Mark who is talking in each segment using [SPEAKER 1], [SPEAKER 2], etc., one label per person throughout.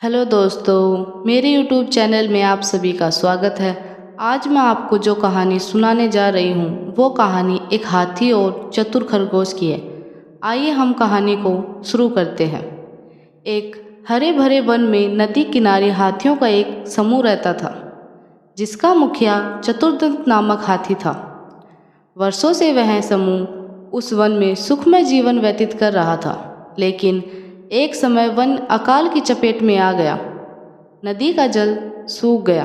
[SPEAKER 1] Hello दोस्तों, मेरे YouTube channel में आप सभी का स्वागत है। आज मैं आपको जो कहानी सुनाने जा रही हूँ वो कहानी एक हाथी और चतुर खरगोश की है। आइए हम कहानी को शुरू करते हैं। एक हरे भरे वन में नदी किनारे हाथियों का एक समूह रहता था, जिसका मुखिया चतुर्दंत नामक हाथी था। वर्षों से वह समूह उस वन में सुखमय जीवन व्यतीत कर रहा था, लेकिन एक समय वन अकाल की चपेट में आ गया। नदी का जल सूख गया,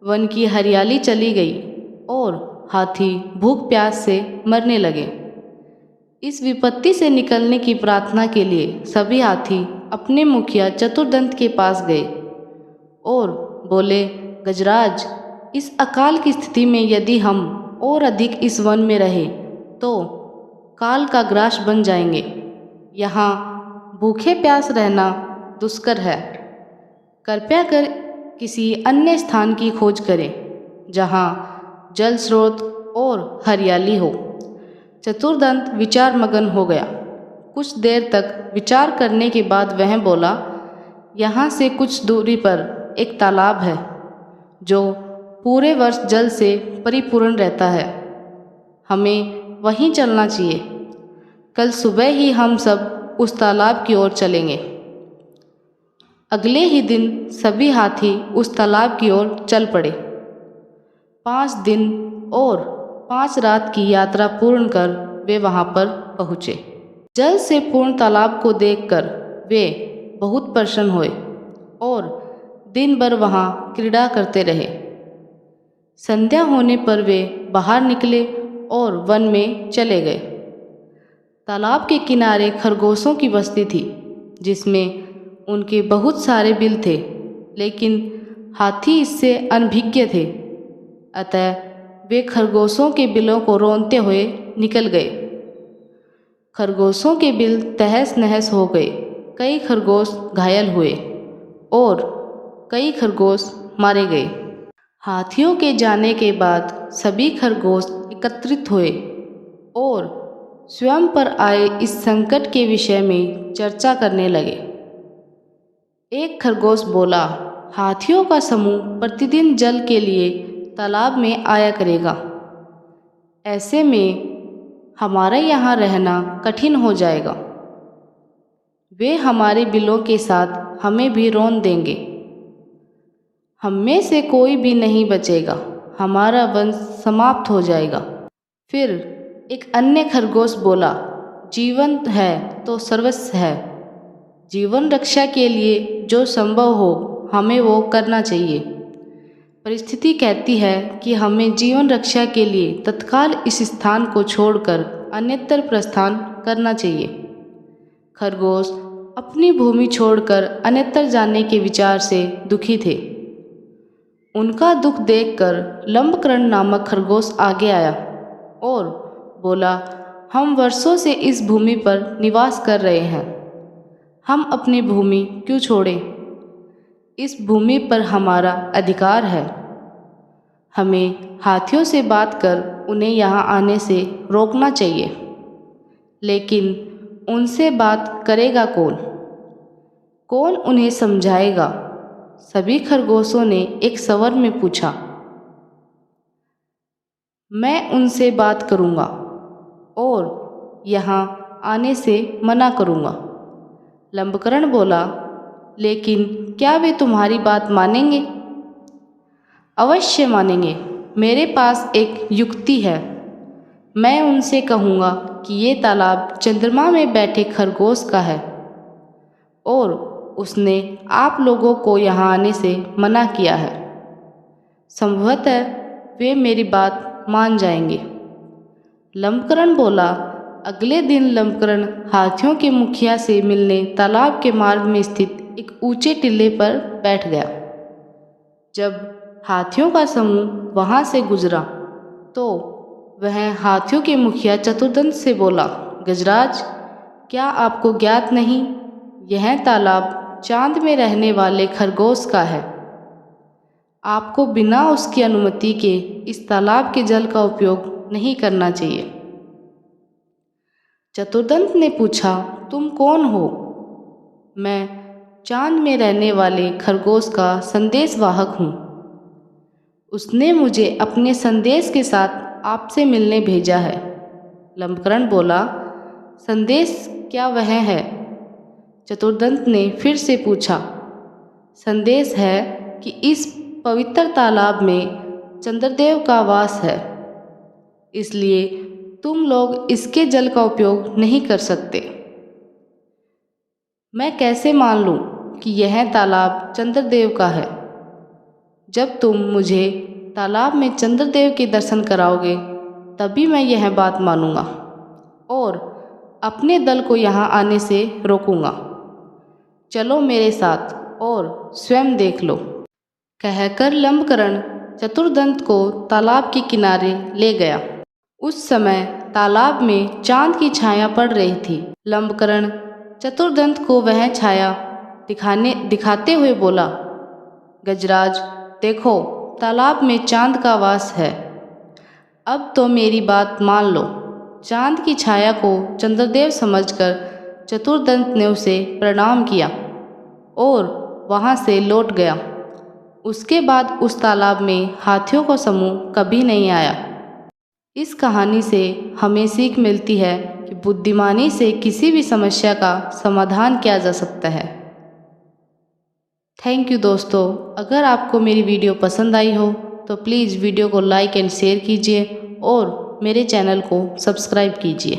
[SPEAKER 1] वन की हरियाली चली गई और हाथी भूख प्यास से मरने लगे। इस विपत्ति से निकलने की प्रार्थना के लिए सभी हाथी अपने मुखिया चतुर्दंत के पास गए और बोले, गजराज, इस अकाल की स्थिति में यदि हम और अधिक इस वन में रहे तो काल का ग्रास बन जाएंगे। यहाँ भूखे प्यास रहना दुष्कर है। कृपया कर किसी अन्य स्थान की खोज करें जहाँ जल स्रोत और हरियाली हो। चतुर्दंत विचार मगन हो गया। कुछ देर तक विचार करने के बाद वह बोला, यहाँ से कुछ दूरी पर एक तालाब है जो पूरे वर्ष जल से परिपूर्ण रहता है। हमें वहीं चलना चाहिए। कल सुबह ही हम सब उस तालाब की ओर चलेंगे। अगले ही दिन सभी हाथी उस तालाब की ओर चल पड़े। 5 दिन और 5 रात की यात्रा पूर्ण कर वे वहां पर पहुँचे। जल से पूर्ण तालाब को देखकर वे बहुत प्रसन्न हुए और दिन भर वहां क्रीड़ा करते रहे। संध्या होने पर वे बाहर निकले और वन में चले गए। तालाब के किनारे खरगोशों की बस्ती थी, जिसमें उनके बहुत सारे बिल थे, लेकिन हाथी इससे अनभिज्ञ थे। अतः वे खरगोशों के बिलों को रौंदते हुए निकल गए। खरगोशों के बिल तहस नहस हो गए। कई खरगोश घायल हुए और कई खरगोश मारे गए। हाथियों के जाने के बाद सभी खरगोश एकत्रित हुए और स्वयं पर आए इस संकट के विषय में चर्चा करने लगे। एक खरगोश बोला, हाथियों का समूह प्रतिदिन जल के लिए तालाब में आया करेगा। ऐसे में हमारे यहाँ रहना कठिन हो जाएगा। वे हमारे बिलों के साथ हमें भी रौंद देंगे। हम में से कोई भी नहीं बचेगा। हमारा वंश समाप्त हो जाएगा। फिर एक अन्य खरगोश बोला, जीवन है तो सर्वस्व है। जीवन रक्षा के लिए जो संभव हो हमें वो करना चाहिए। परिस्थिति कहती है कि हमें जीवन रक्षा के लिए तत्काल इस स्थान को छोड़कर अन्यत्र प्रस्थान करना चाहिए। खरगोश अपनी भूमि छोड़कर अन्यत्र जाने के विचार से दुखी थे। उनका दुख देखकर लंबकर्ण नामक खरगोश आगे आया और बोला, हम वर्षों से इस भूमि पर निवास कर रहे हैं। हम अपनी भूमि क्यों छोड़ें? इस भूमि पर हमारा अधिकार है। हमें हाथियों से बात कर उन्हें यहाँ आने से रोकना चाहिए। लेकिन उनसे बात करेगा कौन? कौन उन्हें समझाएगा? सभी खरगोशों ने एक स्वर में पूछा। मैं उनसे बात करूँगा और यहाँ आने से मना करूँगा। लंबकर्ण बोला, लेकिन क्या वे तुम्हारी बात मानेंगे? अवश्य मानेंगे। मेरे पास एक युक्ति है। मैं उनसे कहूँगा कि ये तालाब चंद्रमा में बैठे खरगोश का है और उसने आप लोगों को यहाँ आने से मना किया है। संभवतः वे मेरी बात मान जाएंगे। लंबकर्ण बोला। अगले दिन लंबकर्ण हाथियों के मुखिया से मिलने तालाब के मार्ग में स्थित एक ऊंचे टीले पर बैठ गया। जब हाथियों का समूह वहां से गुजरा तो वह हाथियों के मुखिया चतुर्दंत से बोला, गजराज, क्या आपको ज्ञात नहीं, यह तालाब चांद में रहने वाले खरगोश का है। आपको बिना उसकी अनुमति के इस तालाब के जल का उपयोग नहीं करना चाहिए। चतुर्दंत ने पूछा, तुम कौन हो? मैं चांद में रहने वाले खरगोश का संदेशवाहक हूँ। उसने मुझे अपने संदेश के साथ आपसे मिलने भेजा है। लंबकरण बोला, संदेश क्या वह है? चतुर्दंत ने फिर से पूछा। संदेश है कि इस पवित्र तालाब में चंद्रदेव का वास है, इसलिए तुम लोग इसके जल का उपयोग नहीं कर सकते। मैं कैसे मान लूं कि यह तालाब चंद्रदेव का है? जब तुम मुझे तालाब में चंद्रदेव के दर्शन कराओगे तभी मैं यह बात मानूंगा और अपने दल को यहाँ आने से रोकूंगा। चलो मेरे साथ और स्वयं देख लो। कहकर लंबकरण चतुर्दंत को तालाब के किनारे ले गया। उस समय तालाब में चांद की छाया पड़ रही थी। लंबकरण चतुर्दंत को वह छाया दिखाते हुए बोला, गजराज देखो, तालाब में चांद का वास है। अब तो मेरी बात मान लो। चांद की छाया को चंद्रदेव समझकर चतुर्दंत ने उसे प्रणाम किया और वहाँ से लौट गया। उसके बाद उस तालाब में हाथियों का समूह कभी नहीं आया। इस कहानी से हमें सीख मिलती है कि बुद्धिमानी से किसी भी समस्या का समाधान किया जा सकता है। थैंक यू दोस्तों। अगर आपको मेरी वीडियो पसंद आई हो तो प्लीज़ वीडियो को लाइक एंड शेयर कीजिए और मेरे चैनल को सब्सक्राइब कीजिए।